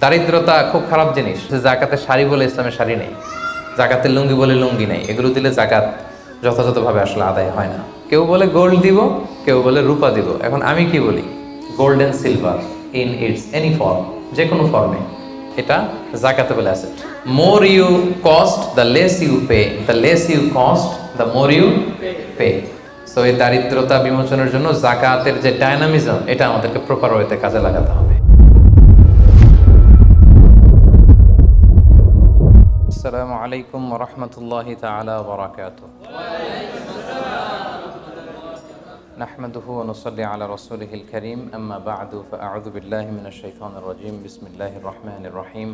দারিদ্রতা খুব খারাপ জিনিস। জাকাতের শাড়ি বলে ইসলামের শাড়ি নেই, জাকাতের লুঙ্গি বলে লুঙ্গি নেই। এগুলো দিলে জাকাত যথাযথভাবে আসলে আদায় হয় না। কেউ বলে গোল্ড দিব, কেউ বলে রূপা দিব। এখন আমি কি বলি? Gold and silver in its any form, যে কোনো ফর্মে, এটা জাকাতেবল asset. More you cost the less you pay, the less you cost the more you pay. So এই দারিদ্রতা বিমোচনের জন্য জাকাতের যে ডায়নামিজম, এটা আমাদেরকে প্রপার ওয়েতে কাজে লাগাতে হবে। আসসালামু আলাইকুম ওয়া রাহমাতুল্লাহি তাআলা ওয়া বারাকাতুহু। নাহমাদুহু ওয়া নুসাল্লি আলা রাসূলিহিল কারীম, আম্মা বা'দু, ফাআউযু বিল্লাহি মিনাশ শাইতানির রাজীম। বিসমিল্লাহির রাহমানির রাহিম।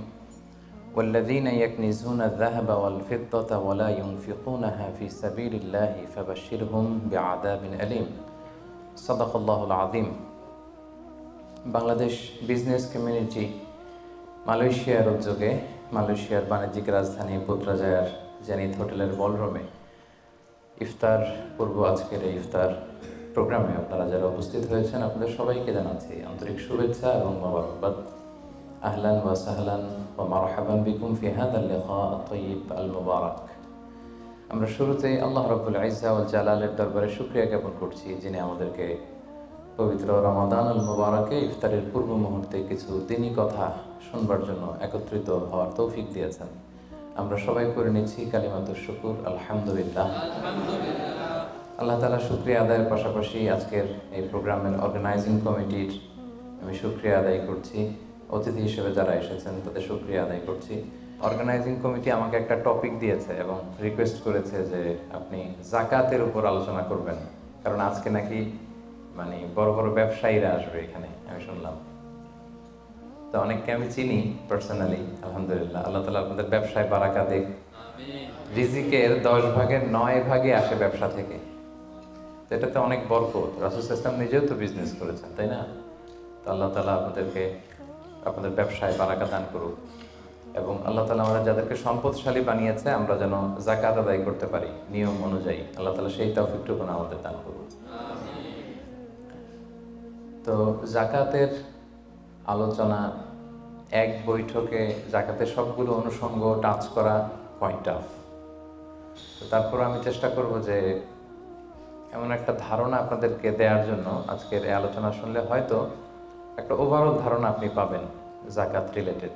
ওয়াল্লাযীনা ইয়াকনিজুনা আয-যাহাবা ওয়াল ফিদ্দাতা ওয়া লা ইউনফিকুনাহা ফী সাবীলিল্লাহি ফাবাশশিরহুম বিআযাবিন আলীম। সাদাকাল্লাহুল আযীম। বাংলাদেশ বিজনেস কমিউনিটি মালয়েশিয়ার উদ্যোগে মালয়েশিয়ার বাণিজ্যিক রাজধানী পুত্রাজায়ার জেনিথ হোটেলের বলরুমে ইফতার পূর্ব আজকের এই ইফতার প্রোগ্রামে আপনারা যারা উপস্থিত হয়েছেন, আপনাদের সবাইকে জানাচ্ছি আন্তরিক শুভেচ্ছা এবং মোবারকবাদ। আহলান ওয়া সাহলান ওয়া মারহাবান বিকুম ফি হাযাল লিকা আত-তাইয়িব আল মুবারাক। আমরা শুরুতেই আল্লাহ রাব্বুল ইজ্জা ওয়াল জালালের দরবারে শুকরিয়া জ্ঞাপন করছি, যিনি আমাদেরকে পবিত্র রমাদান আল মুবারাকে ইফতারের পূর্ব মুহূর্তে কিছু দিনী কথা শুনবার জন্য একত্রিত হওয়ার তৌফিক দিয়েছেন। আমরা সবাই করে নিচ্ছি কালিমাতুশ শুকুর, আলহামদুলিল্লাহ। আল্লাহ তাআলা শুকরিয়া আদায়ের পাশাপাশি আজকের এই প্রোগ্রামের অর্গানাইজিং কমিটির আমি শুকরিয়া আদায় করছি। অতিথি হিসেবে যারা এসেছেন তাদের শুকরিয়া আদায় করছি। অর্গানাইজিং কমিটি আমাকে একটা টপিক দিয়েছে এবং রিকোয়েস্ট করেছে যে আপনি জাকাতের উপর আলোচনা করবেন, কারণ আজকে নাকি বড় বড় ব্যবসায়ীরা আসবে এখানে, আমি শুনলাম। তো অনেককে আমি চিনি পার্সোনালি, আলহামদুলিল্লাহ। আল্লাহ তাআলা আপনাদের ব্যবসায় বারাকা দিক। রিজিকের 10 ভাগের 9 ভাগই আসে ব্যবসা থেকে। তো এটাতে অনেক বরকত। রাসূল সাল্লাল্লাহু আলাইহি ওয়াসাল্লাম নিজেও তো বিজনেস করেছেন, তাই না? তো আল্লাহ তাআলা আপনাদেরকে আপনাদের ব্যবসায় বারাকা দান করুক এবং আল্লাহ তাআলা আমরা যাদেরকে সম্পদশালী বানিয়েছে আমরা যেন যাকাত আদায় করতে পারি নিয়ম অনুযায়ী, আল্লাহ তাআলা সেই তৌফিকটুকু আমাদের দান করুন। তো জাকাতের আলোচনা এক বৈঠকে জাকাতের সবগুলো অনুষঙ্গ টাচ করা কোয়াইট টাফ। তো তারপর আমি চেষ্টা করব যে এমন একটা ধারণা আপনাদেরকে দেওয়ার জন্য আজকের এই আলোচনা শুনলে হয়তো একটা ওভারঅল ধারণা আপনি পাবেন জাকাত রিলেটেড।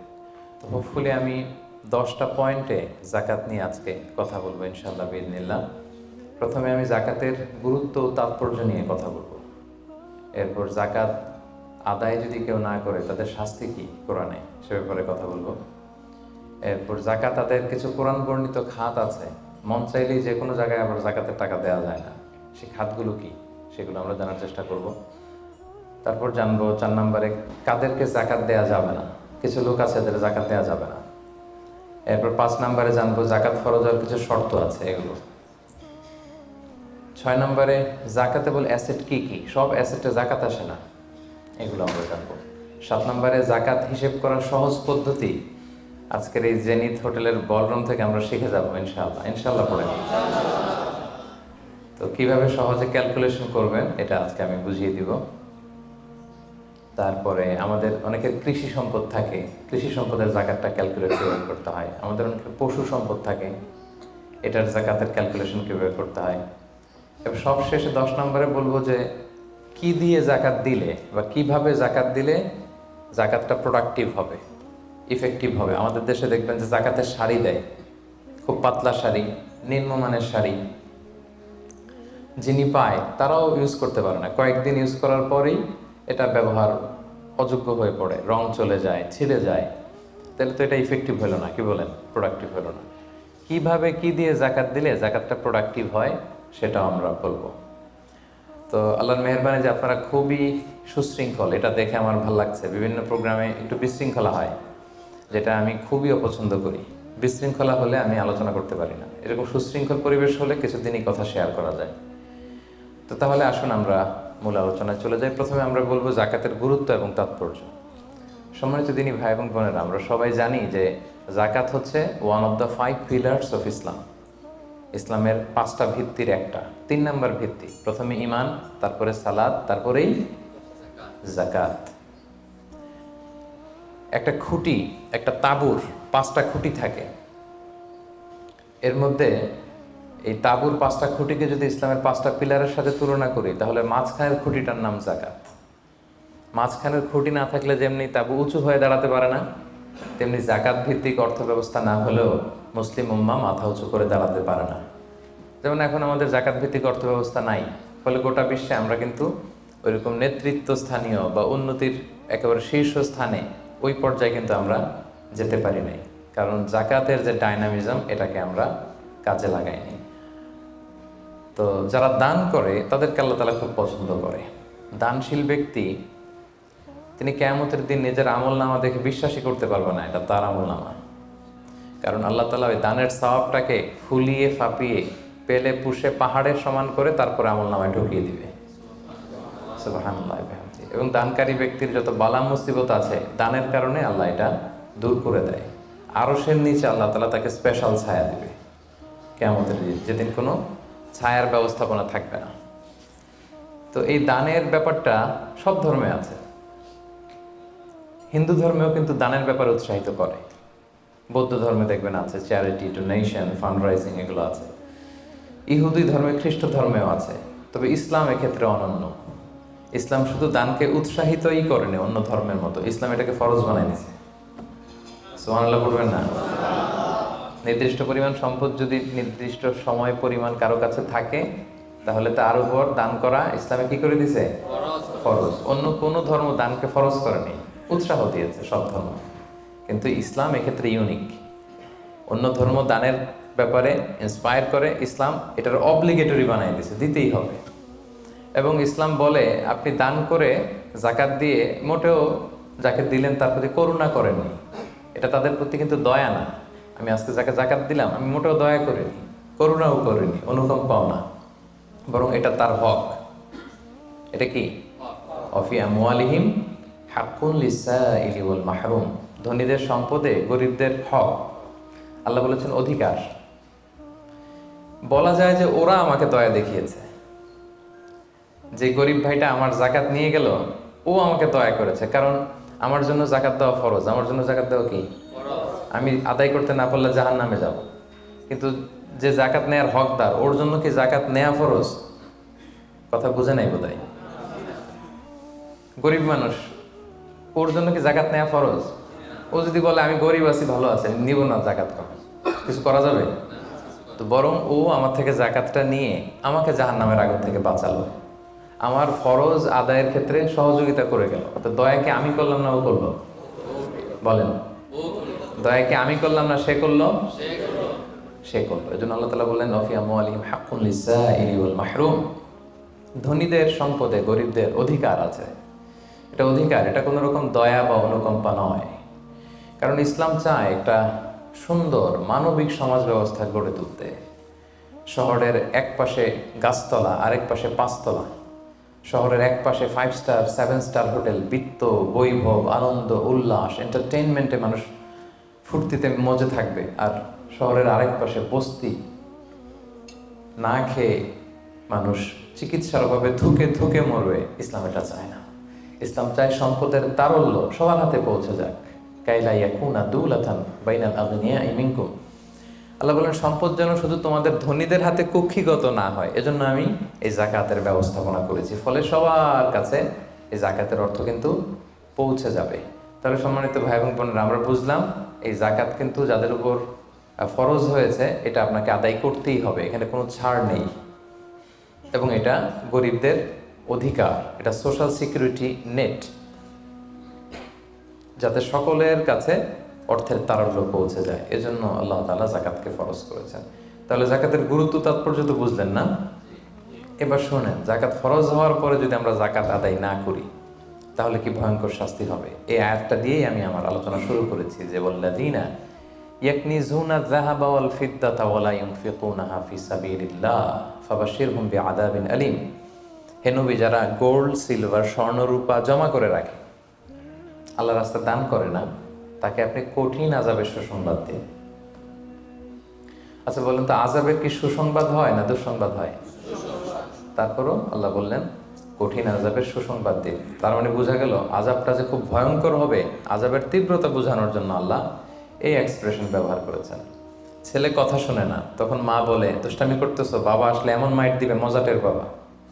তো হোপফুলি আমি 10টা পয়েন্টে জাকাত নিয়ে আজকে কথা বলবো ইনশাআল্লাহ বিইذনিল্লাহ। প্রথমে আমি জাকাতের গুরুত্ব ও তাৎপর্য নিয়ে কথা বলবো। এরপর জাকাত আদায় যদি কেউ না করে তাদের শাস্তি কি কোরআনে, সে ব্যাপারে কথা বলবো। এরপর জাকাত আদায়ের কিছু কোরআন বর্ণিত খাত আছে, মন চাইলেই যে কোনো জায়গায় আবার জাকাতের টাকা দেওয়া যায় না, সেই খাতগুলো কি সেগুলো আমরা জানার চেষ্টা করব। তারপর জানবো 4 নম্বরে কাদেরকে জাকাত দেওয়া যাবে না, কিছু লোক আছে যাদের জাকাত দেওয়া যাবে না। এরপর 5 নম্বরে জানবো জাকাত ফরজ হওয়ার কিছু শর্ত আছে, এগুলো। 6 নম্বরে জাকাতেবল অ্যাসেট কি কি, সব অ্যাসেটে জাকাত আসে না, এগুলো আমরা জানবো। 7 নম্বরে জাকাত হিসেব করার সহজ পদ্ধতি আজকের এই জেনিথ হোটেলের বলরুম থেকে আমরা শিখে যাবো ইনশাআল্লাহ। ইনশাআল্লাহ পড়ে তো কিভাবে সহজে ক্যালকুলেশন করবেন এটা আজকে আমি বুঝিয়ে দিব। তারপরে আমাদের অনেকের কৃষি সম্পদ থাকে, কৃষি সম্পদের জাকাতটা ক্যালকুলেট কিভাবে করতে হয়। আমাদের অনেকের পশু সম্পদ থাকে, এটার জাকাতের ক্যালকুলেশন কিভাবে করতে হয়। এবার সব শেষে 10 নম্বরে বলবো যে কি দিয়ে জাকাত দিলে বা কিভাবে জাকাত দিলে জাকাতটা প্রোডাক্টিভ হবে, ইফেক্টিভ হবে। আমাদের দেশে দেখবেন যে জাকাতের শাড়ি দেয়, খুব পাতলা শাড়ি, নিম্নমানের শাড়ি, যিনি পায় তারাও ইউজ করতে পারে না, কয়েকদিন ইউজ করার পরেই এটা ব্যবহার অযোগ্য হয়ে পড়ে, রং চলে যায়, ছিঁড়ে যায়। তাহলে তো এটা ইফেক্টিভ হলো না, কি বলেন, প্রোডাক্টিভ হলো না। কিভাবে কি দিয়ে জাকাত দিলে জাকাতটা প্রোডাক্টিভ হয় সেটাও আমরা বলবো। তো আল্লাহর মেহেরবানি যে আপনারা খুবই সুশৃঙ্খল, এটা দেখে আমার ভালো লাগছে। বিভিন্ন প্রোগ্রামে একটু বিশৃঙ্খলা হয়, যেটা আমি খুবই অপছন্দ করি। বিশৃঙ্খলা হলে আমি আলোচনা করতে পারি না। এরকম সুশৃঙ্খল পরিবেশ হলে কিছুদিনই কথা শেয়ার করা যায়। তো তাহলে আসুন আমরা মূল আলোচনায় চলে যাই। প্রথমে আমরা বলবো জাকাতের গুরুত্ব এবং তাৎপর্য। সম্মানিত দিনী ভাই এবং বোনেরা, আমরা সবাই জানি যে জাকাত হচ্ছে one of the 5 pillars of Islam. ইসলামের 5টা ভিত্তির একটা, 3 নম্বর ভিত্তি। প্রথমে ঈমান, তারপরে সালাত, তারপরেই জাকাত। একটা খুঁটি, একটা তাঁবুর 5টা খুঁটি থাকে। এর মধ্যে এই তাঁবুর 5টা খুঁটিকে যদি ইসলামের 5টা পিলারের সাথে তুলনা করি, তাহলে মাঝখানের খুঁটিটার নাম জাকাত। মাঝখানের খুঁটি না থাকলে যেমনি তাঁবু উঁচু হয়ে দাঁড়াতে পারে না, তেমনি জাকাত ভিত্তিক অর্থ ব্যবস্থা না হলেও মুসলিম উম্মাহ মাথা উঁচু করে দাঁড়াতে পারে না। যেমন এখন আমাদের জাকাত ভিত্তিক অর্থ ব্যবস্থা নাই, ফলে গোটা বিশ্বে আমরা কিন্তু ওইরকম নেতৃত্ব স্থানীয় বা উন্নতির একেবারে শীর্ষস্থানে ওই পর্যায়ে কিন্তু আমরা যেতে পারি নাই, কারণ জাকাতের যে ডাইনামিজম এটাকে আমরা কাজে লাগাইনি। তো যারা দান করে তাদেরকে আল্লাহ তাআলা খুব পছন্দ করে। দানশীল ব্যক্তি তিনি কিয়ামতের দিন নিজের আমলনামা দেখে বিশ্বাসই করতে পারবে না এটা তার আমলনামা, কারণ আল্লাহ তাআলা ওই দানের সওয়াবটাকে ফুলিয়ে ফাঁপিয়ে পেলে পুষে পাহাড়ের সমান করে তারপরে আমলনামায় ঢুকিয়ে দিবে। সুবহানাল্লাহ। এবং দানকারী ব্যক্তির যত বালা মুসিবত আছে দানের কারণে আল্লাহ এটা দূর করে দেয়। আরশের নিচে আল্লাহ তাআলা তাকে স্পেশাল ছায়া দিবে কিয়ামতের দিন, যেদিন কোনো ছায়ার ব্যবস্থাপনা থাকবে না। তো এই দানের ব্যাপারটা সব ধর্মে আছে। হিন্দু ধর্মেও কিন্তু দানের ব্যাপারে উৎসাহিত করে, বৌদ্ধ ধর্মে দেখবেন আছে চ্যারিটি, ডোনেশন, ফান্ড রাইজিং, এগুলো আছে। ইহুদি ধর্মে, খ্রিস্ট ধর্মেও আছে। তবে ইসলাম এক্ষেত্রে অনন্য। ইসলাম শুধু দানকে উৎসাহিতই করেনি অন্য ধর্মের মতো, ইসলাম এটাকে ফরজ বানাই দিয়েছে। সুবহানাল্লাহ বলবেন না? নির্দিষ্ট পরিমাণ সম্পদ যদি নির্দিষ্ট সময় পরিমাণ কারো কাছে থাকে, তাহলে তার উপর দান করা ইসলামে কি করে দিয়েছে? ফরজ। অন্য কোনো ধর্ম দানকে ফরজ করেনি, উৎসাহ দিয়েছে সব ধর্ম। কিন্তু ইসলাম এক্ষেত্রে ইউনিক। অন্য ধর্ম দানের ব্যাপারে ইন্সপায়ার করে, ইসলাম এটার অব্লিগেটরি বানাই দিয়েছে, দিতেই হবে। এবং ইসলাম বলে আপনি দান করে জাকাত দিয়ে মোটেও যাকে দিলেন তার প্রতি করুণা করেননি, এটা তাদের প্রতি কিন্তু দয়া না। আমি আজকে যাকে জাকাত দিলাম আমি মোটেও দয়া করিনি, করুণাও করিনি, অনুকম্পাও না, বরং এটা তার হক। এটা কি? অফি আমওয়ালিহিম হাক্কুন লিসাইলি ওয়াল মাহরুম। ধনীদের সম্পদে গরিবদের হক। আল্লাহ বলেছেন অধিকার। বলা যায় যে ওরা আমাকে দয়া দেখিয়েছে, যে গরিব ভাইটা আমার জাকাত নিয়ে গেল ও আমাকে দয়া করেছে, কারণ আমার জন্য জাকাত দেওয়া ফরজ। আমার জন্য জাকাত দেওয়া কি? আমি আদায় করতে না পারলে জাহান্নামে যাব। কিন্তু যে জাকাত নেয়ার হকদার ওর জন্য কি জাকাত নেয়া ফরজ? কথা বুঝে নাই বোধহয়। গরিব মানুষ, ওর জন্য কি জাকাত নেয়া ফরজ? ও যদি বলে আমি গরিব আছি, ভালো আছে, নিব না জাকাত, কিছু করা যাবে? তো বরং ও আমার থেকে জাকাতটা নিয়ে আমাকে জাহান্নামের আগুন থেকে বাঁচালো, আমার ফরজ আদায়ের ক্ষেত্রে সহযোগিতা করে গেল। তো দয়াকে আমি করলাম না ও করলো? বলেন, দয়াকে আমি করলাম না সে করলো? সে করলো। এই জন্য আল্লাহ তাআলা বললেন অফি আমওয়ালিহিম হাক্কুন লিসাইলি ওয়াল মাহরুম। ধনীদের সম্পদে গরিবদের অধিকার আছে। এটা অধিকার, এটা কোনো রকম দয়া বা অনুকম্পা নয়। কারণ ইসলাম চায় একটা সুন্দর মানবিক সমাজ ব্যবস্থা গড়ে তুলতে। শহরের এক পাশে গাছতলা, আরেক পাশে 5 তলা। শহরের এক পাশে 5 স্টার 7 স্টার হোটেল, বৃত্ত, বৈভব, আনন্দ, উল্লাস, এন্টারটেইনমেন্টে মানুষ ফুর্তিতে মজে থাকবে। আর শহরের আরেক পাশে বস্তি, না খেয়ে মানুষ চিকিৎসার অভাবে ধুকে ধুকে মরবে। ইসলাম এটা চায় না। ইসলাম চায় সম্পদের তারল্য সবার হাতে পৌঁছে যাক। কাইলা ইয়াকুনা দুলাতান বাইনাল আগনিয়াই মিনকুম। আল্লাহ বলেন সম্পদ যেন শুধু তোমাদের ধনীদের হাতে কুক্ষিগত না হয়, এজন্য আমি এই জাকাতের ব্যবস্থাপনা করেছি। ফলে সবার কাছে এই জাকাতের অর্থ কিন্তু পৌঁছে যাবে। তাহলে সম্মানিত ভাই এবং বোনেরা, আমরা বুঝলাম এই জাকাত কিন্তু যাদের উপর ফরজ হয়েছে এটা আপনাকে আদায় করতেই হবে, এখানে কোনো ছাড় নেই। এবং এটা গরিবদের অধিকার, এটা সোশ্যাল সিকিউরিটি নেট, যাতে সকলের কাছে অর্থের তারল্য পৌঁছে যায়। এজন্য আল্লাহ তাআলা জাকাতকে ফরজ করেছেন। তাহলে জাকাতের গুরুত্ব তাৎপর্য তো বুঝলেন না? এবার শোনেন, জাকাত ফরজ হওয়ার পরে যদি আমরা জাকাত আদায় না করি তাহলে কি ভয়ঙ্কর শাস্তি হবে। এই আয়াতটা দিয়েই আমি আমার আলোচনা শুরু করেছি, যে ওয়াল্লাযীনা ইয়াকনিজুনা যাহাবা ওয়াল ফিদ্দাতা ওয়া লা ইউনফিকুনাহা ফি সাবিলিল্লাহ ফাবাশশিরহুম বিআযাবিন আলীম। হে নবী, যারা গোল্ড, সিলভার, স্বর্ণ, রূপা জমা করে রাখে, আল্লাহর রাস্তায় দান করে না, তাকে আপনি কঠিন আযাবের সুসংবাদ দিন। আচ্ছা বলেন তো, আযাবের কি সুসংবাদ হয় না দুঃসংবাদ হয়? তারপরও আল্লাহ বললেন কঠিন আযাবের সুসংবাদ দিন। তার মানে বোঝা গেল আযাবটা যে খুব ভয়ঙ্কর হবে, আযাবের তীব্রতা বোঝানোর জন্য আল্লাহ এই এক্সপ্রেশন ব্যবহার করেছেন। ছেলে কথা শুনে না, তখন মা বলে দুষ্টামি করতেছো, বাবা আসলে এমন মাইট দিবে মজা টের পাবা।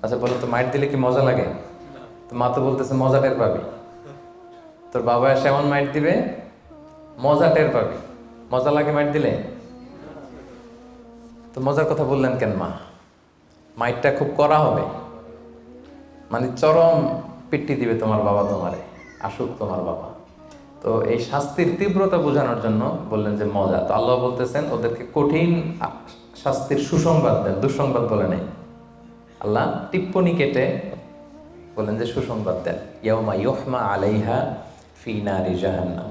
আচ্ছা বলো তো, মাইট দিলে কি মজা লাগে? তো মা তো বলতেছে মজা টের পাবি। তোর বাবা এসে এমন মাইট দিবে মজা টের পাবি। মজা লাগে মাইট দিলে? তো মজার কথা বললেন কেন মা? মাইটটা খুব কড়া হবে, মানে চরম পিট্টি দিবে তোমার বাবা তোমারে, আসুক তোমার বাবা। তো এই শাস্তির তীব্রতা বোঝানোর জন্য বললেন যে মজা। তো আল্লাহ বলতেছেন ওদেরকে কঠিন শাস্তির সুসংবাদ দেন, দুঃসংবাদ বলে নাই। আল্লাহ টিপ্পনি কেটে বলেন যে সুসংবাদ দেন। ইয়াউমা ইউহমা আলাইহা ফি নারি জাহান্নাম।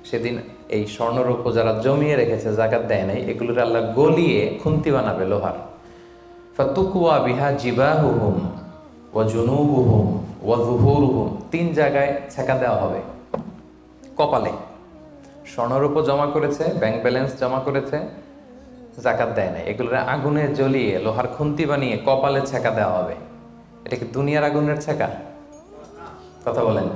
সেদিন এই স্বর্ণরৌপ্য যারা জমিয়ে রেখেছে, যাকাত দেয় নাই, এগুলোর আল্লাহ গলিয়ে খুন্তি বানাবে লোহার। ফাতুকুয়া বিহা জিবাহুহুম ওয়া জুনুবুহুম ওয়া যুহুরুহুম। 3 জায়গায় ছেঁকা দেওয়া হবে। কপালে স্বর্ণরৌপ্য জমা করেছে, ব্যাংক ব্যালেন্স জমা করেছে, যাকাত দেয় নাই, এগুলোর আগুনে জ্বলিয়ে লোহার খুন্তি বানিয়ে কপালে ছেঁকা দেওয়া হবে। এটা কি দুনিয়ার আগুনের ছেঁকা? কথা বলেন।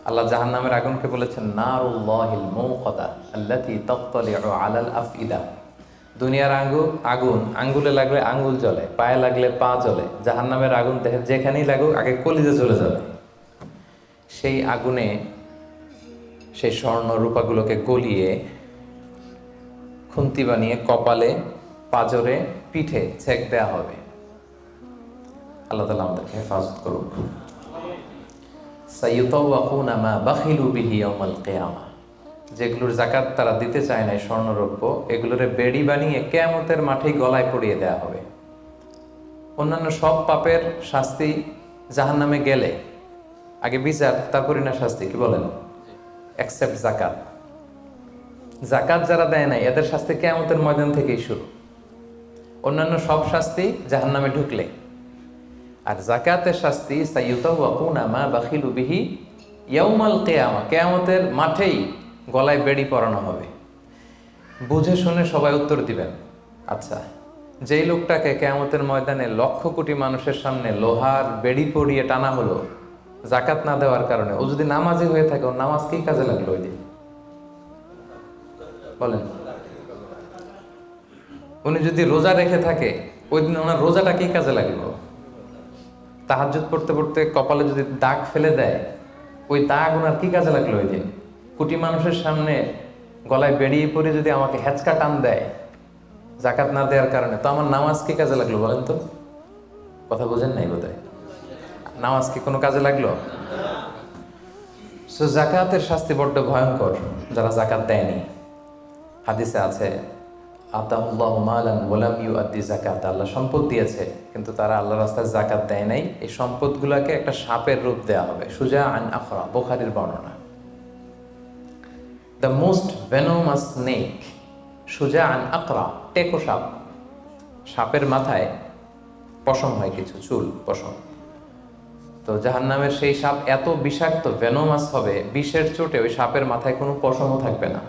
আল্লাহ জাহান্নামের আগুনকে বলেছেন নারুল্লাহিল মুকাদা আল্লাতী তাত্তালিউ আলাল আফইদা। দুনিয়ার আগুন আঙ্গুলে লাগলে আঙ্গুল জ্বলে, পায়ে লাগলে পা জ্বলে। জাহান্নামের আগুন দেখে যেখানেই লাগুক আগে কলিজে চলে যাবে। সেই আগুনে সেই স্বর্ণ রূপাগুলোকে গলিয়ে খুন্তি বানিয়ে কপালে, পাজরে, পিঠে ছেক দেওয়া হবে। আল্লাহ তাআলা আমাদেরকে হেফাজত করুক। সাইয়ুতাওয়াকুনা মা বাখিলু বিহি ইয়াওমাল কিয়ামা। যেগুলোর যাকাত তারা দিতে চায় না, স্বর্ণরৌপ্য, এগুলোরে বেড়ি বানিয়ে কিয়ামতের মাঠেই গলায় পরিয়ে দেওয়া হবে। অন্যান্য সব পাপের শাস্তি জাহান্নামে গেলে আগে বিচার, তারপরে না শাস্তি, কি বলেন? এক্সেপ্ট যাকাত। যাকাত যারা দেয় নাই এদের শাস্তি কিয়ামতের ময়দান থেকেই শুরু। অন্যান্য সব শাস্তি জাহান্নামে ঢুকলে। আর যাকাতের শাস্তি সাইয়ুতাওয়াকুনা মা বাখিলু বিহি ইয়াউমাল কিয়ামা, কিয়ামতের মাঠেই গলায় বেড়ি পরানো হবে। বুঝে শুনে সবাই উত্তর দিবেন। আচ্ছা, যেই লোকটাকে কিয়ামতের ময়দানে লক্ষ কোটি মানুষের সামনে লোহার বেড়ি পরিয়ে টানা হলো যাকাত না দেওয়ার কারণে, ও যদি নামাজি হয়ে থাকে, ওর নামাজ কি কাজে লাগলো ওই দিন? বলেন। উনি যদি রোজা রেখে থাকে, ওই দিন ওনার রোজাটা কি কাজে লাগলো? তাহাজ্জুদ পড়তে পড়তে কপালে যদি দাগ ফেলে দেয়, ওই দাগ ওনার কি কাজে লাগলো ওই দিন? কোটি মানুষের সামনে গলায় বেরিয়ে পড়ে যদি আমাকে হেঁচকা টান দেয় যাকাত না দেওয়ার কারণে, তো আমার নামাজ কি কাজে লাগলো বলেন তো? কথা বোঝেন নাই বোধহয়। নামাজ কি কোনো কাজে লাগলো? সো যাকাতের শাস্তি বড্ড ভয়ঙ্কর যারা যাকাত দেয়নি। হাদিসে আছে আতাহুল্লাহু মালান ওয়া লাম ইউআদ্দি যাকাত। আল্লাহ সম্পদ দিয়েছে কিন্তু তারা আল্লাহর রাস্তায় যাকাত দেয় নাই। এই সম্পদগুলোকে একটা সাপের রূপ দেওয়া হবে। সুজা আন আখরা, বুখারীর বর্ণনা। দ্য মোস্ট ভেনোমাস স্নেক, সুজা আন আকরা, টেকো সাপ। সাপের মাথায় পশম হয়, কিছু চুল, পশম। তো জাহান্নামের সেই সাপ এত বিষাক্ত, ভেনোমাস হবে, বিষের চোটে ওই সাপের মাথায় কোনো পশমও থাকবে না।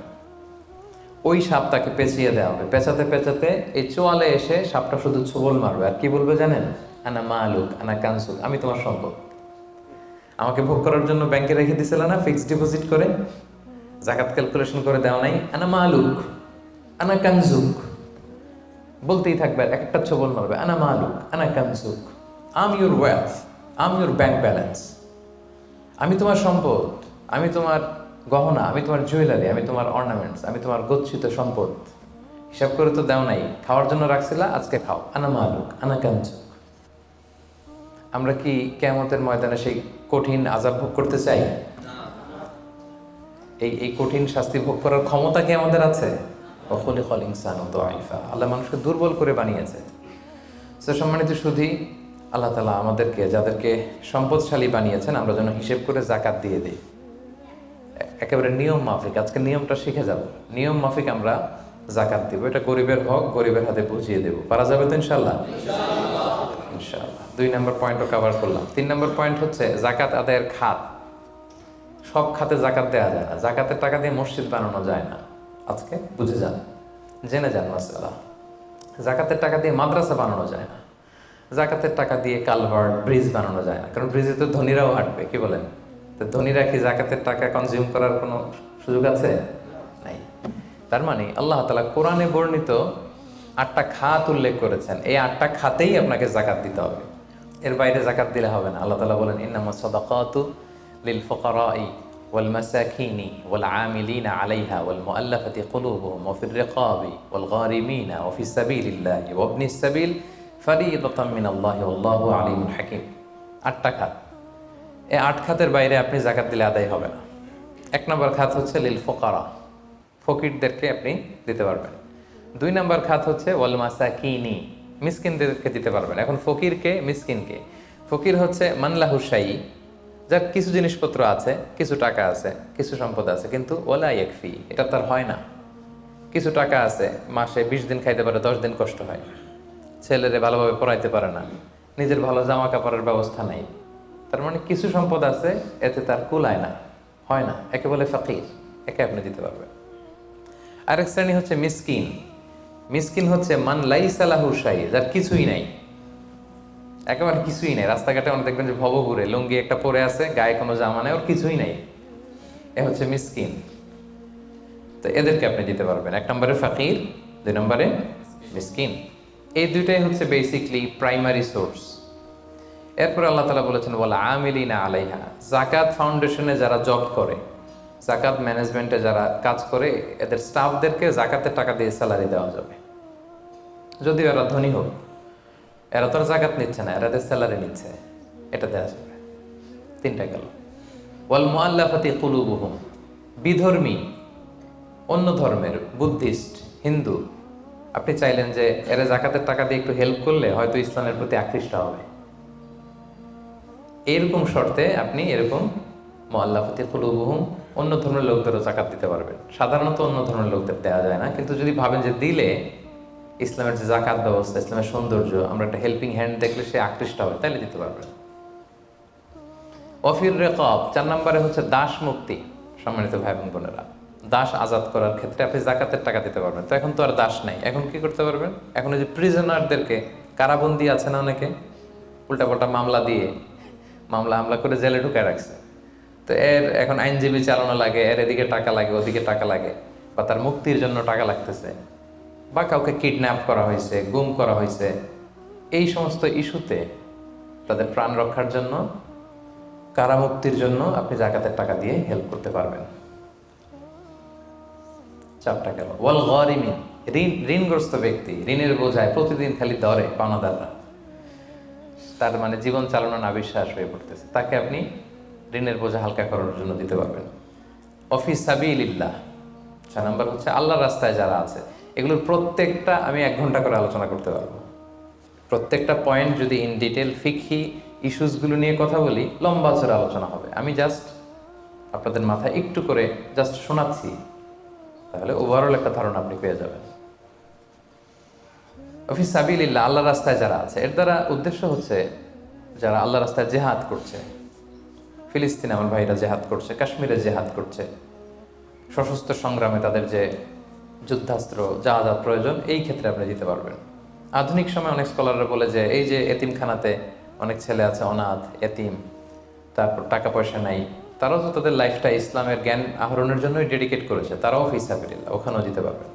ওই সাপ তাকে পেঁচিয়ে দেওয়া হবে। পেঁচাতে পেঁচাতে এই চোয়ালে এসে সাপটা শুধু ছোবল মারবে। আর কি বলবে জানেন? আনা মালুক আনা কানসুক, আমি তোমার সম্পদ। আমাকে ভোগ করার জন্য ব্যাংকে রেখে দিছিল না, ফিক্সড ডিপোজিট করে, যাকাত ক্যালকুলেশন করে দেওয়া নাই। আনা মালুক আনা কানসুক বলতেই থাকবে, এক একটা ছোবল মারবে। আনা মালুক আনা কানসুক, am your wealth, am your bank balance. আমি তোমার সম্পদ, আমি তোমার গহনা, আমি তোমার জুয়েলারি, আমি তোমার অর্নামেন্টস, আমি তোমার গচ্ছিত সম্পদ। হিসাব করে তো দেও নাই, খাওয়ার জন্য রাখছিলা, আজকে খাও। আনা মালুক আনা কানসুক। আমরা কি কিয়ামতের ময়দানে সেই কঠিন আযাব ভোগ করতে চাই? এই কঠিন শাস্তি ভোগ করার ক্ষমতা কি আমাদের আছে? ওয়াখুলিকাল ইনসানু দাঈফা। আল্লাহ মানুষকে দুর্বল করে বানিয়েছে। সো সম্মানিত সুধী, আল্লাহ তাআলা আমাদেরকে, যাদেরকে সম্পদশালী বানিয়েছেন, আমরা যেন হিসেব করে যাকাত দিয়ে দিই। একেবারে নিয়ম মাফিক। আজকে নিয়মটা শিখে যাব। নিয়ম মাফিক আমরা যাকাত দিব। এটা গরিবের হক, গরিবের হাতে বুঝিয়ে দেব। পারা যাবে তো ইনশাআল্লাহ? ইনশাআল্লাহ। 2 নম্বর পয়েন্টও কভার করলাম। 3 নম্বর পয়েন্ট হচ্ছে যাকাত আদায়ের খাত। সব খাতে যাকাত দেওয়া যায় না। যাকাতের টাকা দিয়ে মসজিদ বানানো যায় না। আজকে বুঝে যান, জেনে যান মাসালা। যাকাতের টাকা দিয়ে মাদ্রাসা বানানো যায় না। জাকাতের টাকা দিয়ে কালভার্ট, ব্রিজ বানানো যায় না, কারণ ব্রিজে তো ধনীরাও হাঁটবে, কি বলেন? তো ধনীরা কি জাকাতের টাকা কনজিউম করার কোনো সুযোগ আছে? নাই। তার মানে আল্লাহ তাআলা কোরআনে বর্ণিত 8টা খাত উল্লেখ করেছেন, এই 8টা খাতেই আপনাকে জাকাত দিতে হবে, এর বাইরে জাকাত দিলে হবে না। আল্লাহ তাআলা বলেন, ইন্নামাস সাদাকাতু লিল ফুকারাই ওয়াল মাসাকিনি ওয়াল আমিলিনা আলাইহা ওয়াল মুআল্লাফাতি কুলুবুহুম ওয়া ফির রিকাবি ওয়াল গারিমিনা ওয়া ফিস সাবিলিল্লাহি ওয়া ইবনিস সাবিল ফারিদাতাম মিনাল্লাহি ওয়াল্লাহু আলিমুল হাকিম। 8টা খাত, এই 8 খাতের বাইরে আপনি জাকাত দিলে আদায় হবে না। 1 নম্বর খাত হচ্ছে লিল ফুকারা, ফকিরদেরকে আপনি দিতে পারবেন। 2 নম্বর খাত হচ্ছে ওয়াল মাসাকিনি, মিসকিনদেরকে দিতে পারবেন। এখন ফকিরকে, মিসকিনকে, ফকির হচ্ছে মানলাহু শাই, যার কিছু জিনিসপত্র আছে, কিছু টাকা আছে, কিছু সম্পদ আছে, কিন্তু ওয়ালা ইয়াকফি, এটা তার হয় না। কিছু টাকা আছে, মাসে 20 দিন খাইতে পারে, 10 দিন কষ্ট হয়, ছেলেরে ভালোভাবে পড়াইতে পারে না, নিজের ভালো জামা কাপড়ের ব্যবস্থা নাই, তার মানে কিছু সম্পদ আছে, এতে তার কুলায় না, হয় না, একে বলে ফকির, একে আপনি দিতে পারবেন। আরেক শ্রেণী হচ্ছে মিসকিন। মিসকিন হচ্ছে মান লাইসা লাহু শাই, যার কিছুই নাই, একেবারে কিছুই নাই। রাস্তাঘাটে অনেক দেখবেন যে ভব ঘুরে, লুঙ্গি একটা পরে আছে, গায়ে কোনো জামা নেই, ওর কিছুই নাই, এ হচ্ছে মিসকিন। তো এদেরকে আপনি দিতে পারবেন। 1 নম্বরে ফকির, 2 নম্বরে মিসকিন। এই দুইটাই হচ্ছে বেসিকলি প্রাইমারি সোর্স। এরপর আল্লাহ তাআলা বলেছেন ওয়াল আমিলিনা আলাইহা, জাকাত ফাউন্ডেশনে যারা জব করে, জাকাত ম্যানেজমেন্টে যারা কাজ করে, এদের স্টাফদেরকে জাকাতের টাকা দিয়ে স্যালারি দেওয়া যাবে। যদিও এরা ধনী হোক, এরা তো আর জাকাত নিচ্ছে না, এরা স্যালারি নিচ্ছে, এটা দেওয়া যাবে। 3টা গেল। ওয়াল মুআল্লাফাতি কুলুবুহুম, বিধর্মী, অন্য ধর্মের, বুদ্ধিস্ট, হিন্দু, আপনি চাইলেন যে এরা জাকাতের টাকা দিয়ে একটু হেল্প করলে হয়তো ইসলামের প্রতি আকৃষ্ট হবে, এরকম শর্তে আপনি এরকম মুআল্লাফাতি কুলুবুহুম, অন্য ধর্মের লোকদেরও জাকাত দিতে পারবেন। সাধারণত অন্য ধর্মের লোকদের দেওয়া যায় না, কিন্তু যদি ভাবেন যে দিলে ইসলামের যে জাকাত ব্যবস্থা, ইসলামের সৌন্দর্য, আমরা একটা হেল্পিং হ্যান্ড দেখলে সে আকৃষ্ট হবে, তাহলে দিতে পারবেন। ওয়াফির রিকাব, 4 নম্বরে হচ্ছে দাস মুক্তি। সম্মানিত ভাই বোন বোনেরা, দাস আজাদ করার ক্ষেত্রে আপনি জাকাতের টাকা দিতে পারবেন। তো এখন তো আর দাস নাই, এখন কি করতে পারবেন? এখন এই যে প্রিজনারদেরকে, কারাবন্দি আছে না অনেকে, উল্টাপাল্টা মামলা দিয়ে মামলা করে জেলে ঢুকায় রাখছে, তো এর এখন আইনজীবী চালানো লাগে, এর এদিকে টাকা লাগে, ওদিকে টাকা লাগে, বা তার মুক্তির জন্য টাকা লাগতেছে, বা কাউকে কিডন্যাপ করা হয়েছে, গুম করা হয়েছে, এই সমস্ত ইস্যুতে তাদের প্রাণ রক্ষার জন্য, কারামুক্তির জন্য আপনি জাকাতের টাকা দিয়ে হেল্প করতে পারবেন। 4টা গেল। ওয়াল গারিমিন, ঋণগ্রস্ত ব্যক্তি, ঋণের বোঝায় প্রতিদিন খালি ধরে পাওনাদাররা, তার মানে জীবন চালানো না বিশ্বাস হয়ে পড়তেছে, তাকে আপনি ঋণের বোঝা হালকা করার জন্য দিতে পারবেন। ফি সাবিলিল্লাহ, 6 নম্বর হচ্ছে আল্লাহর রাস্তায় যারা আছে। এগুলোর প্রত্যেকটা আমি 1 ঘন্টা করে আলোচনা করতে পারবো। প্রত্যেকটা পয়েন্ট যদি ইন ডিটেল ফিকহি ইস্যুসগুলো নিয়ে কথা বলি, লম্বা চড়া আলোচনা হবে। আমি জাস্ট আপনাদের মাথায় একটু করে জাস্ট শোনাচ্ছি, তাহলে ওভারঅল একটা ধারণা আপনি পেয়ে যাবেন। ফি সাবিলিল্লাহ, আল্লাহর রাস্তায় যারা আছে, এর দ্বারা উদ্দেশ্য হচ্ছে যারা আল্লাহর রাস্তায় জেহাদ করছে। ফিলিস্তিনে আমার ভাইরা জেহাদ করছে, কাশ্মীরে জেহাদ করছে, সশস্ত্র সংগ্রামে তাদের যে যুদ্ধাস্ত্র যা যা প্রয়োজন, এই ক্ষেত্রে আপনি দিতে পারবেন। আধুনিক সময় অনেক স্কলাররা বলে যে এই যে এতিমখানাতে অনেক ছেলে আছে, অনাথ, এতিম, তারপর টাকা পয়সা নাই, তারাও তো তাদের লাইফটা ইসলামের জ্ঞান আহরণের জন্যই ডেডিকেট করেছে, তারাও ফি সাবিলিল্লাহ, ওখানেও দিতে পারবেন।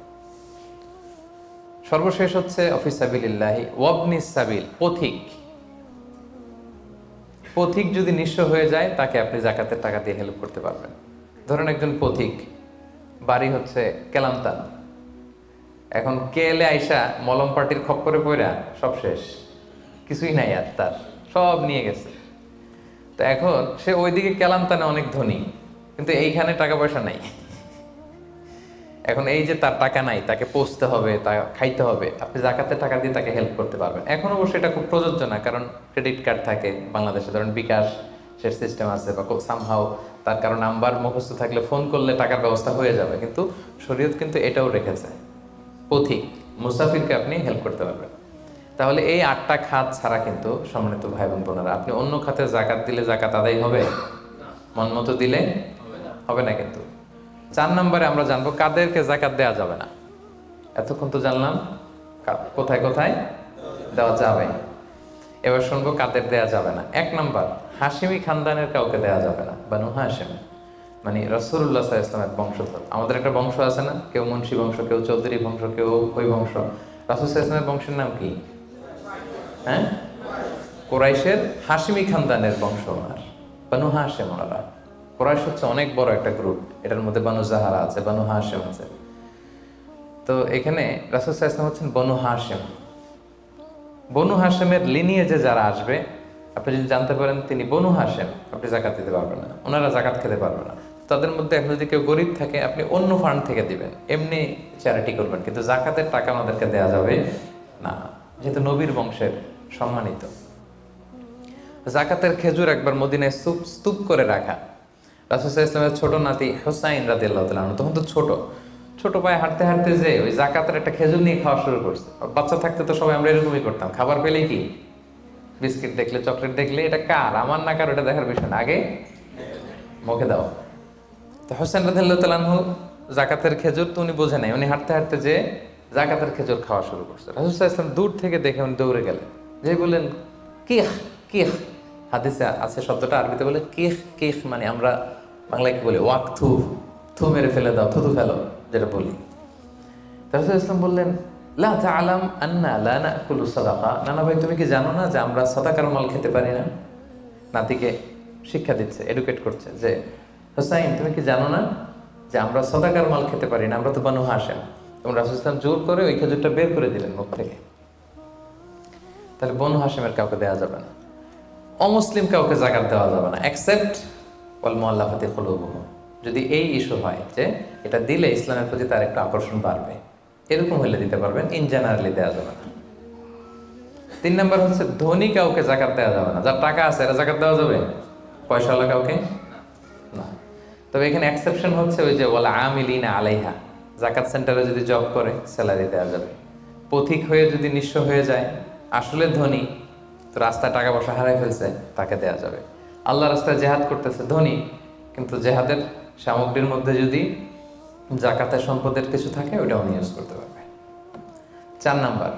সর্বশেষ হচ্ছে ফি সাবিলিল্লাহি ওয়াবনিস সাবিল, পথিক। পথিক যদি নিঃস্ব হয়ে যায়, তাকে আপনি জাকাতের টাকা দিয়ে হেল্প করতে পারবেন। ধরেন একজন পথিক, বাড়ি হচ্ছে কেলান্তান, এখন কেলে আইসা মলম পার্টির খপ্পরে পইরা সব শেষ, কিছুই নাই আর, তার সব নিয়ে গেছে। তো এখন সে ওইদিকে কেলান্তানে অনেক ধনী, কিন্তু এইখানে টাকা পয়সা নাই। এখন এই যে তার টাকা নাই, তাকে পৌঁছতে হবে, তা খাইতে হবে, আপনি জাকাতের টাকা দিয়ে তাকে হেল্প করতে পারবেন। এখন অবশ্যই এটা খুব প্রযোজ্য না, কারণ ক্রেডিট কার্ড থাকে বাংলাদেশে, ধরেন বিকাশ সে সিস্টেম আছে, বা সামহাও তার কারো নাম্বার মুখস্থ থাকলে ফোন করলে টাকার ব্যবস্থা হয়ে যাবে। কিন্তু শরীয়ত কিন্তু এটাও রেখেছে, পথিক মুসাফিরকে আপনি হেল্প করতে পারবেন। তাহলে এই 8টা খাত ছাড়া কিন্তু সম্মানিত ভাই বোন বোনেরা, আপনি অন্য খাতে জাকাত দিলে জাকাত আদায় হবে? মন মতো দিলে হবে না। কিন্তু 4 নম্বরে আমরা জানবো কাদেরকে জাকাত দেওয়া যাবে না। এতক্ষণ তো জানলাম কোথায় কোথায় দেওয়া যাবে। এবার শুনবো কাদের দেয়া যাবে না। 1 নাম্বার, হাশিমি খানদানের কাউকে দেয়া যাবে না, বানু হাশিম, মানে রাসূলুল্লাহ সাল্লাল্লাহু আলাইহি ওয়াসাল্লামের বংশধর। আমাদের একটা বংশ আছে না, কেউ মুন্সি বংশ, কেউ চৌধুরী বংশ, কেউ ওই বংশ। রাসূল সাল্লাল্লাহু আলাইহি ওয়াসাল্লামের বংশের নাম কি? হ্যাঁ, কুরাইশের হাশিমি খানদানের বংশ ওনার, বানু হাশিম ওনারা। কুরাইশ হচ্ছে অনেক বড় একটা গ্রুপ, এটার মধ্যে বানু জাহারা আছে, বানু হাশিম আছে। তো এখানে রাসূল সাল্লাল্লাহু আলাইহি ওয়াসাল্লাম হচ্ছেন বনু হাশিম। বনু হাশেমের লিনিয়েজে যারা আসবে, আপনি যদি জানতে পারেন তিনি বনু হাশেম, আপনি জাকাত দিতে পারবেন না, ওনারা জাকাত খেতে পারবে না। তাদের মধ্যে এখন যদি কেউ গরিব থাকে, আপনি অন্য ফান্ড থেকে দিবেন, এমনি চ্যারিটি করবেন, কিন্তু জাকাতের টাকা আমাদেরকে দেওয়া যাবে না, যেহেতু নবীর বংশের সম্মানিত। জাকাতের খেজুর একবার মদিনায় স্তূপ করে রাখা। রাসূল সাল্লাল্লাহু আলাইহি ওয়াসাল্লামের ছোট নাতি হুসাইন রাদিয়াল্লাহু তাআলা আনহু তখন তো ছোট পায়ে হাঁটতে হাঁটতে যে ওই জাকাতের একটা খেজুর নিয়ে খাওয়া শুরু করছে। বাচ্চা থাকতে তো সবাই আমরা এরকমই করতাম, খাবার পেলেই কি বিস্কিট দেখলে, চকলেট দেখলে, এটা কার, আমার না কার, এটা দেখার বিষয় না, আগে মুখে দাও। তো হোসেন রাদিয়াল্লাহু তাআলা আনহু জাকাতের খেজুর তো উনি বোঝে নাই, উনি হাঁটতে হাঁটতে যে জাকাতের খেজুর খাওয়া শুরু করছে। রাসূল সাল্লাল্লাহু আলাইহি ওয়াসাল্লাম দূর থেকে দেখে উনি দৌড়ে গেলেন, যে বললেন কিহ কিহ, হাদিসে আছে শব্দটা, আরবিতে বলে কিহ কিহ, মানে আমরা বাংলায় কি বলি, ওয়াক থু, থু মেরে ফেলে দাও, থুতু ফেলো যেটা বলি। রাসূল ইসলাম বললেন লা তা'লাম আন্না লা নাকুলু সাদাকা, নানা ভাই তুমি কি জানো না যে আমরা সাদাকার মাল খেতে পারি না? নাতিকে শিক্ষা দিচ্ছে, এডুকেট করছে যে হুসাইন তুমি কি জানো না যে আমরা সাদাকার মাল খেতে পারি না, আমরা তো বানু হাশিম। এবং রাসূল ইসলাম জোর করে ওই খেজুরটা বের করে দিলেন মুখ থেকে। তাহলে বনু হাশিমের কাউকে দেওয়া যাবে না, অমুসলিম কাউকে জাকাত দেওয়া যাবে না, এক্সেপ্ট ওয়াল মুআল্লাফাতি কুলুবুহুম, যদি এই ইস্যু হয় যে এটা দিলে ইসলামের প্রতি তার একটু আকর্ষণ বাড়বে, এরকম হলে দিতে পারবেন, ইন জেনারেলি দেওয়া যাবে না। 3 নাম্বার হচ্ছে ধনী কাউকে জাকাত দেওয়া যাবে না, যার টাকা আছে এরা জাকাত দেওয়া যাবে, পয়সাওয়ালা কাউকে না। তবে এখানে এক্সেপশন হচ্ছে ওই যে ওয়াল আমিলিনা আলাইহা, জাকাত সেন্টারে যদি জব করে স্যালারি দেওয়া যাবে। পথিক হয়ে যদি নিঃস্ব হয়ে যায়, আসলে ধনী তো রাস্তায় টাকা পয়সা হারাই ফেলছে, তাকে দেওয়া যাবে। আল্লাহ রাস্তায় জেহাদ করতেছে, ধনী, কিন্তু জেহাদের সামগ্রীর মধ্যে যদি জাকাতের সম্পদের কিছু থাকে, ওইটা উনি ইউজ করতে পারবে। 4 নাম্বার,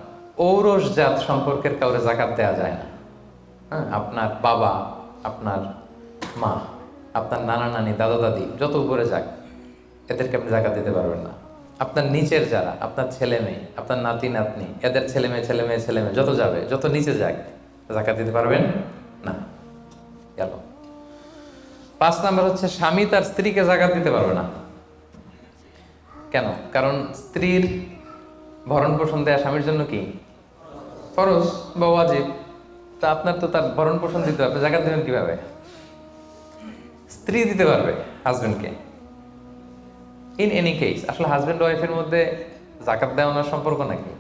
ঔরসজাত সম্পর্কের কাউরে জাকাত দেওয়া যায় না। হ্যাঁ, আপনার বাবা, আপনার মা, আপনার নানা নানি, দাদা দাদি, যত উপরে যাক, এদেরকে আপনি জাকাত দিতে পারবেন না। আপনার নিচের যারা, আপনার ছেলে মেয়ে, আপনার নাতি নাতনি, এদের ছেলে মেয়ে ছেলে মেয়ে ছেলে মেয়ে যত যাবে, যত নিচে যাক, জাকাত দিতে পারবেন না। গেল। 5 নাম্বার হচ্ছে স্বামী তার স্ত্রীকে জাকাত দিতে পারবে না। কেন? কারণ স্ত্রীর ভরণ পোষণ দেয়া স্বামীর জন্য কি ফরজ বা ওয়াজিব। তা আপনার তো তার ভরণ পোষণ দিতে হবে, আপনি জাকাত দেবেন কিভাবে? স্ত্রী দিতে পারবে হাজবেন্ডকে, ইন এনি কেস। আসলে হাজবেন্ড ওয়াইফের মধ্যে জাকাত দেওয়ানোর সম্পর্ক নাকি?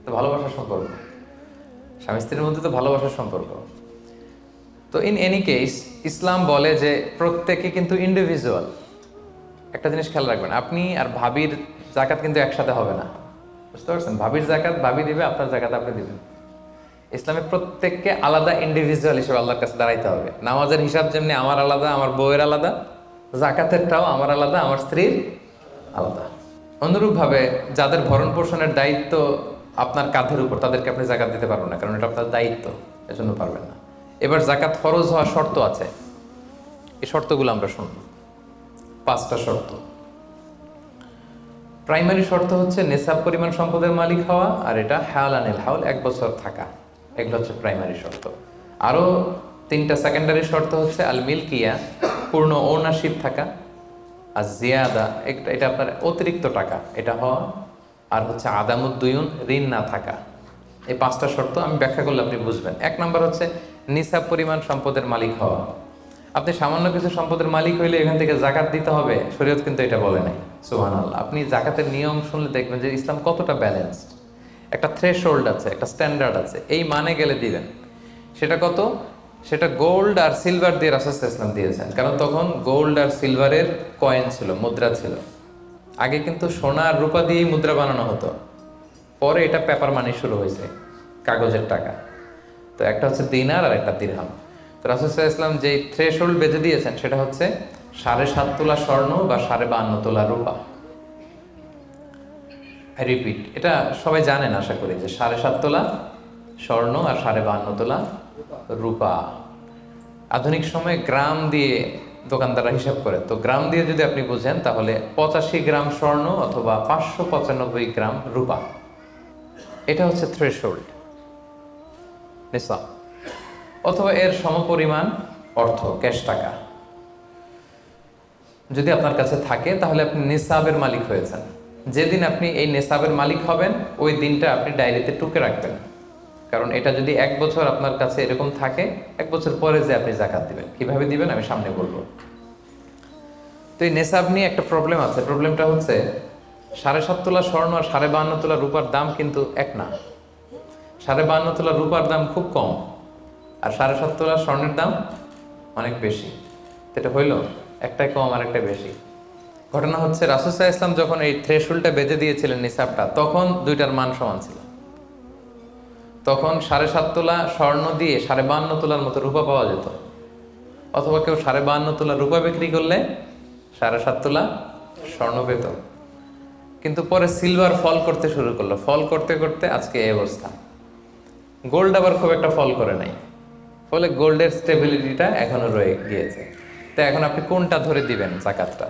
তো ভালোবাসার সম্পর্ক, স্বামী স্ত্রীর মধ্যে তো ভালোবাসার সম্পর্ক। তো ইন এনি কেস ইসলাম বলে যে প্রত্যেকে কিন্তু ইন্ডিভিজুয়াল। একটা জিনিস খেয়াল রাখবেন, আপনি আর ভাবির জাকাত কিন্তু একসাথে হবে না, বুঝতে পারছেন? ভাবির জাকাত ভাবি দিবে, আপনার জাকাত আপনি দিবেন। ইসলামে প্রত্যেককে আলাদা ইন্ডিভিজুয়াল হিসেবে আল্লাহর কাছে দাঁড়াইতে হবে। নামাজের হিসাব যেমনি আমার আলাদা, আমার বউয়ের আলাদা, জাকাতেরটাও আমার আলাদা, আমার স্ত্রীর আলাদা। অনুরূপভাবে যাদের ভরণ পোষণের দায়িত্ব আপনার কাঁধের উপর, তাদেরকে আপনি জাকাত দিতে পারবেন না, কারণ এটা আপনার দায়িত্ব, এজন্য পারবেন না। এবার জাকাত ফরজ হওয়ার শর্ত আছে, এই শর্তগুলো আমরা শুনব। 5টা শর্ত। প্রাইমারি শর্ত হচ্ছে নেসাব পরিমাণ সম্পদের মালিক হওয়া, আর এটা হাওলানিল হাওল, 1 বছর থাকা। এগুলো হচ্ছে প্রাইমারি শর্ত। আরও 3টা সেকেন্ডারি শর্ত হচ্ছে আল মিলকিয়া, পূর্ণ ওনারশিপ থাকা, আর জিয়াদা, এটা আপনার অতিরিক্ত টাকা এটা হওয়া, আর হচ্ছে আদামুদ্দুয়ুন, ঋণ না থাকা। এই 5টা শর্ত আমি ব্যাখ্যা করলে আপনি বুঝবেন। 1 নাম্বার হচ্ছে নিসাব পরিমাণ সম্পদের মালিক হওয়া। আপনি সামান্য কিছু সম্পদের মালিক হইলে এখান থেকে জাকাত দিতে হবে, শরীয়ত কিন্তু এটা বলে নাই। সুবহানাল্লাহ। আপনি জাকাতের নিয়ম শুনলে দেখবেন যে ইসলাম কতটা ব্যালেন্সড। একটা থ্রেশহোল্ড আছে, একটা স্ট্যান্ডার্ড আছে, এই মানে গেলে দিবেন। সেটা কত? সেটা গোল্ড আর সিলভার দিয়ে রাসূল সাল্লাল্লাহু আলাইহি ওয়াসাল্লাম দিয়েছেন, কারণ তখন গোল্ড আর সিলভারের কয়েন ছিল, মুদ্রা ছিল। আগে কিন্তু সোনা আর রূপা দিয়েই মুদ্রা বানানো হতো, পরে এটা পেপার মানি শুরু হয়েছে, কাগজের টাকা। তো একটা হচ্ছে দিনার আর একটা দিরহাম। তো রাসূল সাল্লাল্লাহু আলাইহি ওয়াসাল্লাম যে থ্রেশহোল্ড বেঁধে দিয়েছেন সেটা হচ্ছে 7.5 তোলা স্বর্ণ বা 52.5 তোলা রূপা। আই রিপিট, এটা সবাই জানেন আশা করি, যে 7.5 তোলা স্বর্ণ আর 52.5 তোলা রূপা। আধুনিক সময়ে গ্রাম দিয়ে দোকানদাররা হিসাব করে, তো গ্রাম দিয়ে যদি আপনি বুঝেন তাহলে 85 গ্রাম স্বর্ণ অথবা 595 গ্রাম রূপা, এটা হচ্ছে থ্রেশহোল্ড নিসাব, অথবা এর সমপরিমাণ অর্থ, ক্যাশ টাকা যদি আপনার কাছে থাকে তাহলে আপনি নিসাবের মালিক হয়েছেন। যেদিন আপনি এই নিসাবের মালিক হবেন ওই দিনটা আপনি ডায়েরিতে টুকে রাখবেন, কারণ এটা যদি 1 বছর আপনার কাছে এরকম থাকে, 1 বছর পরে যে আপনি জাকাত দিবেন, কিভাবে দিবেন আমি সামনে বলবো। তো এই নেসাব নিয়ে একটা প্রবলেম আছে। প্রবলেমটা হচ্ছে 7.5 তোলা স্বর্ণ আর 52.5 তোলা রূপার দাম কিন্তু এক না। 52.5 তোলা রূপার দাম খুব কম, আর 7.5 তোলা স্বর্ণের দাম অনেক বেশি। এটা হইল একটাই কম আর একটা বেশি। ঘটনা হচ্ছে রাসূল সাল্লাল্লাহু আলাইহি ওয়াসাল্লাম যখন এই থ্রেশহোল্ডটা বেঁধে দিয়েছিলেন নিসাবটা, তখন দুইটার মান সমান ছিল। তখন 7.5 তোলা স্বর্ণ দিয়ে 52.5 তোলার মতো রূপা পাওয়া যেত, অথবা কেউ 52.5 তোলা রূপা বিক্রি করলে 7.5 তোলা স্বর্ণ পেত। কিন্তু পরে সিলভার ফল করতে শুরু করলো, ফল করতে করতে আজকে এই অবস্থা। গোল্ড আবার খুব একটা ফল করে নাই, ফলে গোল্ডের স্টেবিলিটিটা এখনো রয়ে গিয়েছে। তো এখন আপনি কোনটা ধরে দিবেন জাকাতটা?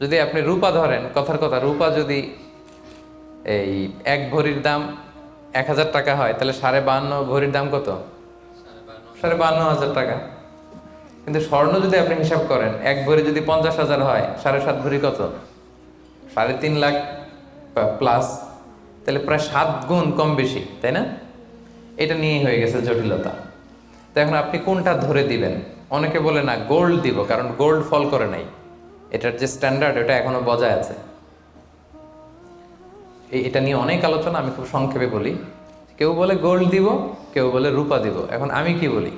যদি আপনি রূপা ধরেন, কথার কথা, রূপা যদি এই 1 ভরির দাম 1000 টাকা হয়, তাহলে 52.5 ভরির দাম কত? 52,500 টাকা। কিন্তু স্বর্ণ যদি আপনি হিসাব করেন, 1 ভরি যদি 50,000 হয়, 7.5 ভরি কত? 3.5 লাখ প্লাস, তাহলে প্রায় 7 গুণ কম বেশি, তাই না? এটা নিয়েই হয়ে গেছে জটিলতা। তো এখন আপনি কোনটা ধরে দিবেন? অনেকে বলে না গোল্ড দিব, কারণ গোল্ড ফল করে নাই, এটার যে স্ট্যান্ডার্ড এটা এখনো বজায় আছে। এটা নিয়ে অনেক আলোচনা, আমি খুব সংক্ষেপে বলি। কেউ বলে গোল্ড দিব, কেউ বলে রূপা দিব। এখন আমি কি বলি?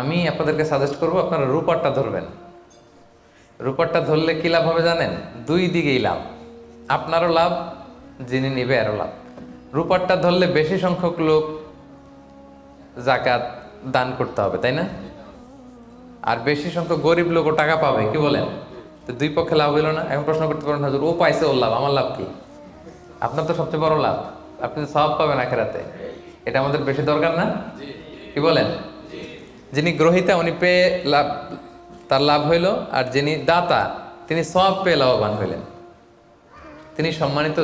আমি আপনাদেরকে সাজেস্ট করব আপনারা রূপারটা ধরবেন। রূপারটা ধরলে কি লাভ হবে জানেন? 2 দিকেই লাভ, আপনারও লাভ, যিনি নিবে আরও লাভ। রূপারটা ধরলে বেশি সংখ্যক লোক জাকাত দান করতে হবে, তাই না? আর বেশি সংখ্যক গরিব লোকও টাকা পাবে, কি বলেন? তো 2 পক্ষে লাভ হইল না? এখন প্রশ্ন করতে পারেন, হুজুর ও পাইছে ওর লাভ, আমার লাভ কি? আপনার তো সবচেয়ে বড় লাভ, আপনি তো সওয়াব পাবেন আখিরাতে। এটা আমাদের বেশি দরকার না? কি বলেন? যিনি গ্রহীতা উনি পেয়ে লাভ, তার লাভ হইল, আর যিনি দাতা তিনি সওয়াব পেয়ে লাভবান হইলেন, তিনি সম্মানিত।